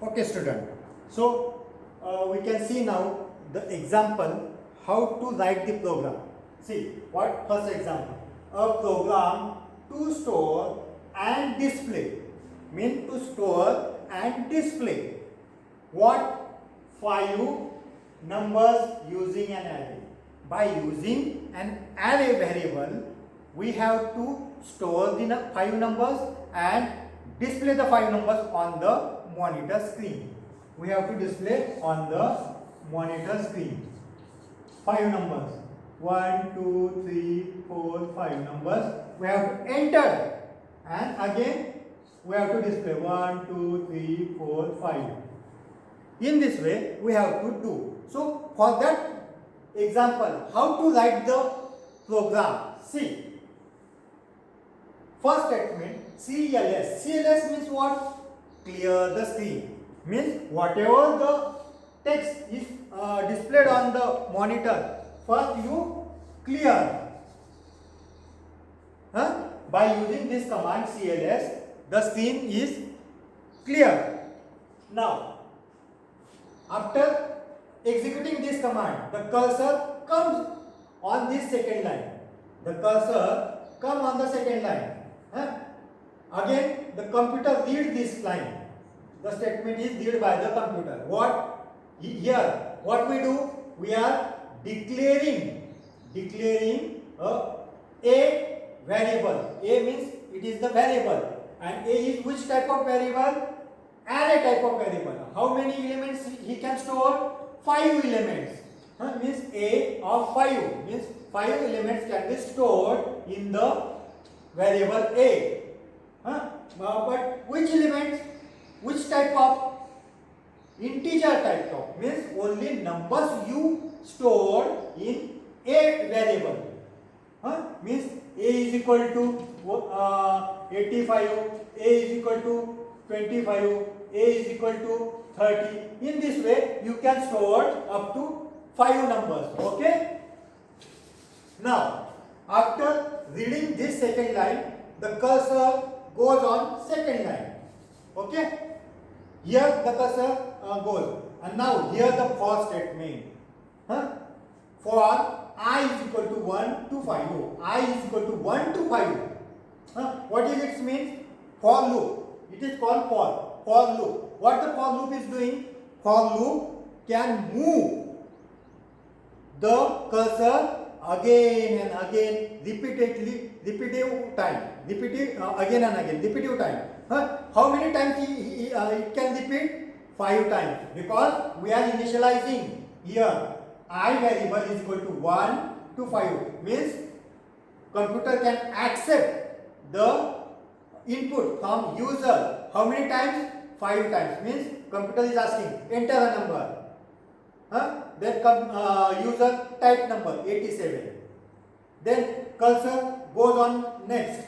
Okay, student. So we can see now the example how to write the program. See what first example? A program to store and display. Mean to store and display what? 5 numbers using an array. By using an array variable, we have to store the 5 numbers and display the 5 numbers on the monitor screen. We have to display on the monitor screen 5 numbers. 1, 2, 3, 4, 5 numbers. We have to enter and again we have to display 1, 2, 3, 4, 5. In this way we have to do. So for that example, how to write the program? See. First statement, CLS. CLS means what? Clear the screen. Means whatever the text is displayed on the monitor, first you clear. By using this command CLS, the screen is clear. Now, after executing this command, the cursor comes on this second line. The cursor comes on the second line. Again, the computer reads this line. The statement is read by the computer. What? Here, what we do? We are declaring a variable. A means it is the variable. And A is which type of variable? Array type of variable. How many elements he can store? 5 elements. Means A of 5. Means 5 elements can be stored in the variable A. But which elements? Which type of? Integer type of. Means only numbers you store in a variable. Means A is equal to 85, A is equal to 25, A is equal to 30. In this way, you can store up to 5 numbers. Okay? Now, after reading this second line, the cursor goes on second line. Okay? Here the cursor goes. And now here the first statement. For I is equal to 1 to 5. I is equal to 1 to 5. What is its means? For loop. It is called for loop. What the for loop is doing? For loop can move the cursor again and again repetitive time. Again and again, repetitive time. How many times it can repeat? 5 times. Because we are initializing here. I variable is equal to 1 to 5. Means computer can accept the input from user. How many times? 5 times. Means computer is asking, enter a number. Then user type number 87. Then cursor goes on next.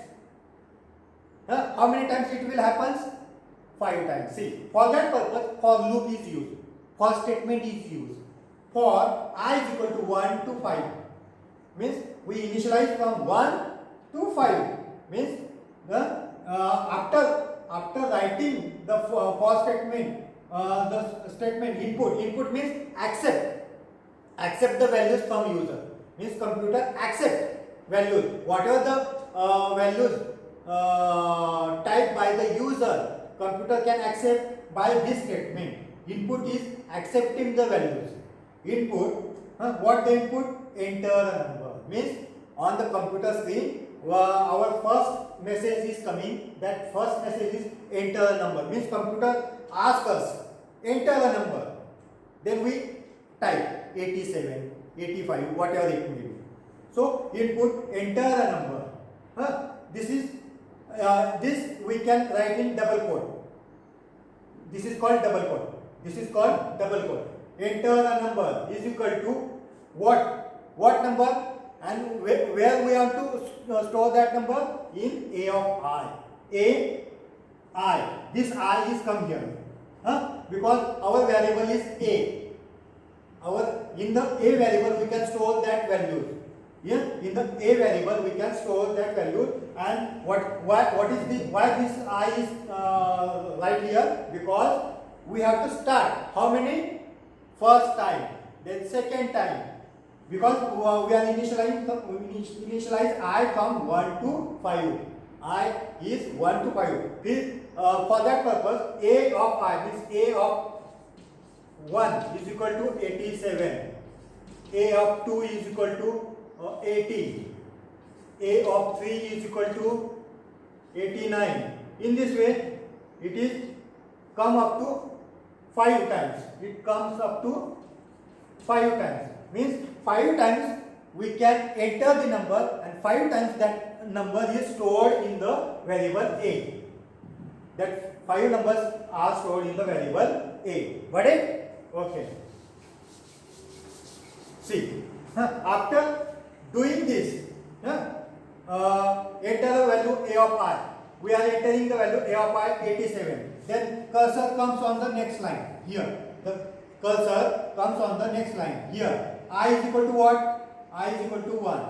How many times it will happen? 5 times. See, for that purpose, for loop is used. For statement is used. For I is equal to 1 to 5. Means we initialize from 1 to 5. Means after writing the for statement, the statement input means accept the values from user. Means computer accept values. Whatever the values typed by the user, computer can accept by this statement. Input is accepting the values. Input, what the input? Enter a number. Means on the computer screen, our first message is coming. That first message is enter a number. Means computer asks us, enter a number. Then we type 87, 85, whatever it may be. So input, enter a number. This we can write in double quote. This is called double quote. Enter a number is equal to what number, and where we have to store that number? In A of I. This I is come here. Because our variable is A. In the A variable we can store that value. In the A variable we can store that value. And why this I is right here? Because we have to start. How many? First time, then second time. Because we are initialize I from 1 to 5. I is 1 to 5. This, for that purpose, A of I, this A of 1 is equal to 87. A of 2 is equal to 80. A of 3 is equal to 89. In this way, it is come up to 5 times. It comes up to 5 times. Means 5 times we can enter the number, and 5 times that number is stored in the variable A. That 5 numbers are stored in the variable A. Got it? Okay. See, after doing this, enter the value A of I. We are entering the value A of I 87. Then cursor comes on the next line here. The cursor comes on the next line here. I is equal to what? I is equal to 1.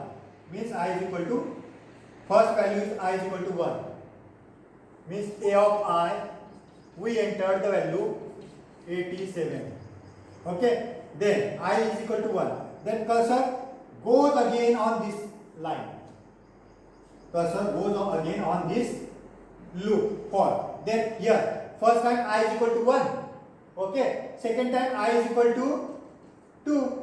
Means I is equal to, first value is I is equal to 1. Means A of I, we entered the value 87. Okay. Then I is equal to 1. Then cursor goes again on this line. Cursor goes on again on this loop for. Then here, first time I is equal to 1. Okay. Second time I is equal to 2.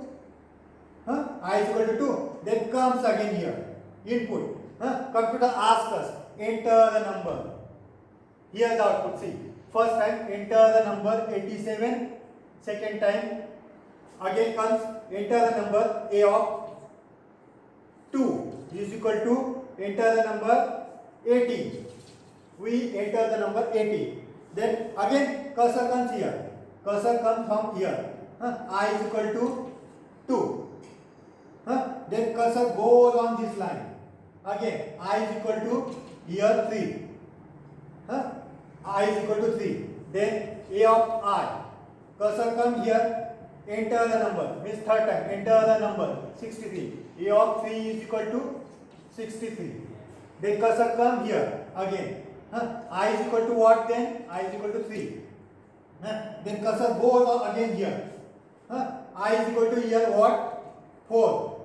I is equal to 2. Then comes again here. Input. Computer asks us, enter the number. Here the output. See. First time enter the number 87. Second time again comes enter the number A of 2 is equal to enter the number 80. We enter the number 80. Then again cursor comes here. Cursor comes from here. I is equal to 2. Then cursor goes on this line. Again I is equal to here 3. I is equal to 3. Then A of I. Cursor comes here. Enter the number. Means third time. Enter the number 63. A of 3 is equal to 63. Then cursor come here again. I is equal to what then? I is equal to 3. Then cursor goes on again here. I is equal to here what? 4.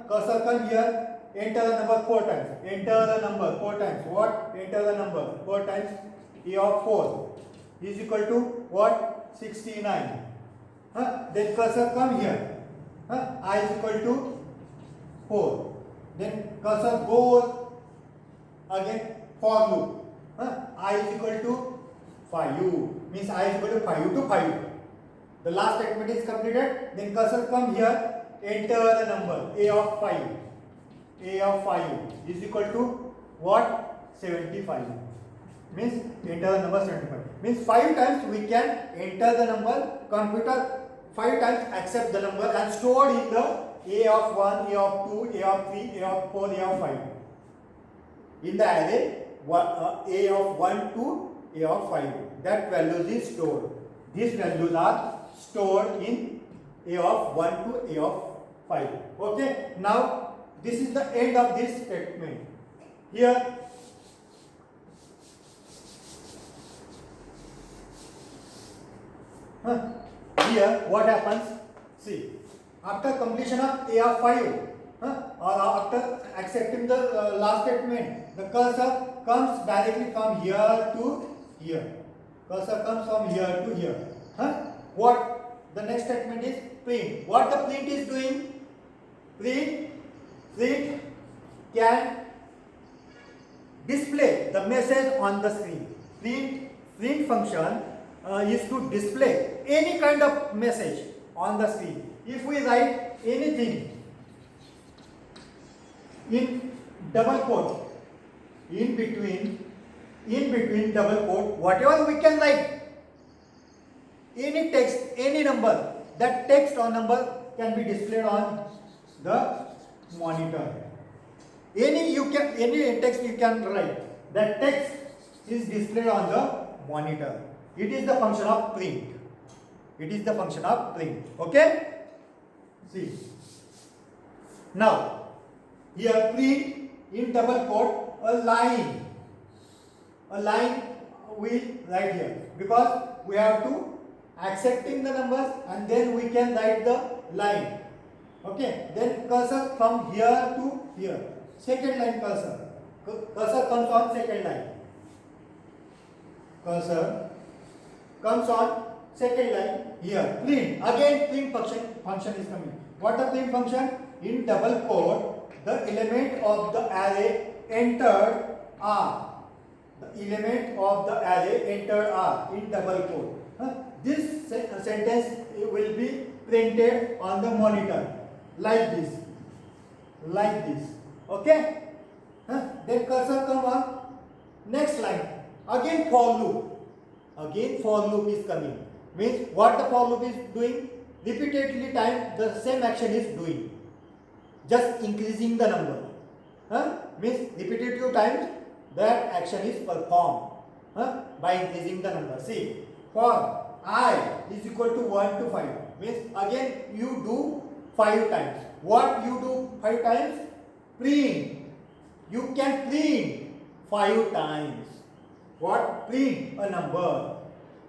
Cursor come here. Enter the number 4 times. Enter the number 4 times. What? Enter the number 4 times. A of 4 is equal to what? 69. Then cursor come here. I is equal to 4. Then cursor goes again for loop. I is equal to 5. Means I is equal to 5 to 5. The last statement is completed. Then cursor come here. Enter the number A of 5. A of 5 is equal to what? 75. Means enter the number 75. Means 5 times we can enter the number. Computer 5 times accept the number and stored in the A of 1, A of 2, A of 3, A of 4, A of 5. In the array, A of 1 to A of 5. That values is stored. These values are stored in A of 1 to A of 5. Okay. Now this is the end of this statement. Here here what happens? See, after completion of A of 5 or after accepting the last statement, the cursor comes directly from here to here. Cursor comes from here to here. What the next statement is? Print. What the print is doing? Print can display the message on the screen. Print function is to display any kind of message on the screen. If we write anything in double quote, in between double quote, whatever we can write, any text, any number, that text or number can be displayed on the monitor. Any text you can write, that text is displayed on the monitor. It is the function of print. It is the function of print. Okay? See. Now, here print in double quote a line. we write here, because we have to accepting the numbers and then we can write the line. Okay, then cursor from here to here. Second line cursor. Cursor comes on second line. Cursor comes on second line here. Print. Again print function is coming. What the print function? In double quote, the element of the array entered are. The element of the array entered are in double quote. This sentence will be printed on the monitor like this. Like this. Okay? Then cursor come on next line. Again for loop. Again for loop is coming. Means what the for loop is doing? Repeatedly time the same action is doing. Just increasing the number. Means repetitive times that action is performed by increasing the number. See, for I is equal to 1 to 5. Means again you do 5 times. What you do 5 times? Print. You can print 5 times. What? Print a number.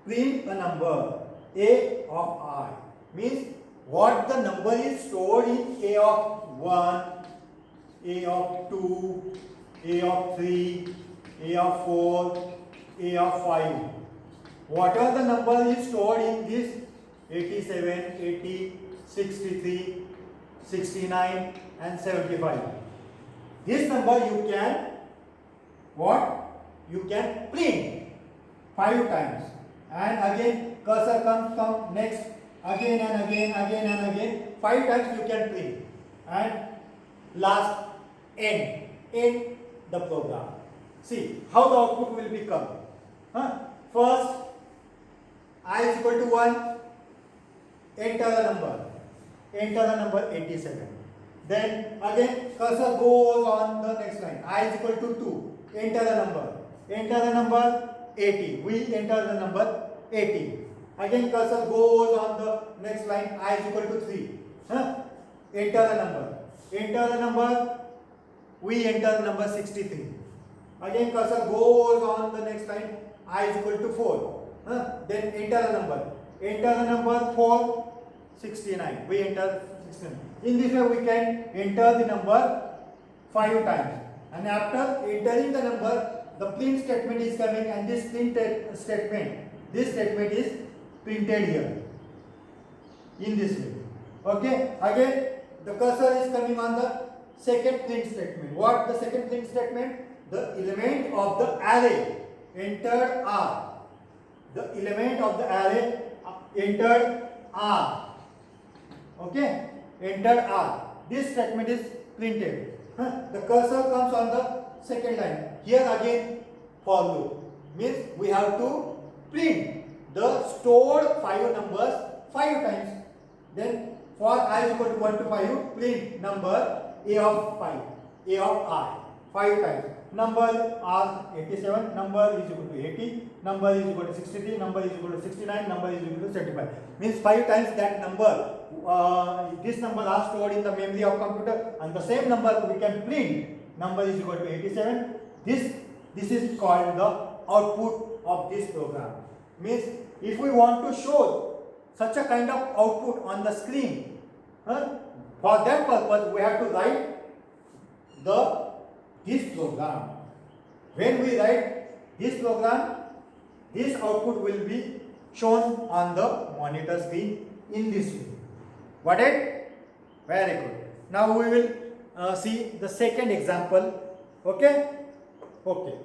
Print a number. A of I. Means what the number is stored in A of 1, A of 2, A of 3, A of 4, A of 5. Whatever the number is stored in this 87, 80, 63, 69 and 75. This number you can what? You can print 5 times. And again cursor comes from next, again and again, again and again. 5 times you can print. And last end the program. See how the output will become. First I is equal to 1. Enter the number. Enter the number 87. Then again cursor goes on the next line. I is equal to 2. Enter the number. Enter the number 80. We enter the number 80. Again cursor goes on the next line. I is equal to 3. Enter the number. Enter the number. We enter the number 63. Again cursor goes on the next line. I is equal to 4. Then enter the number. Enter the number 469. We enter 69. In this way we can enter the number 5 times. And after entering the number, the print statement is coming, and this statement is printed here. In this way. Okay. Again the cursor is coming on the second print statement. What the second print statement? The element of the array entered are. The element of the array entered are. Okay, entered are. This statement is printed. The cursor comes on the second line. Here again for loop. Means we have to print the stored 5 numbers 5 times. Then for I is equal to 1 to 5, print number A of 5, A of I 5 times. Number are 87, number is equal to 80, number is equal to 63, number is equal to 69, number is equal to 75. Means 5 times that number. This number are stored in the memory of computer, and the same number we can print. Number is equal to 87. This is called the output of this program. Means if we want to show such a kind of output on the screen, for that purpose we have to write this program. When we write this program, this output will be shown on the monitor screen in this way. Got it? Very good. Now we will see the second example. Okay? Okay.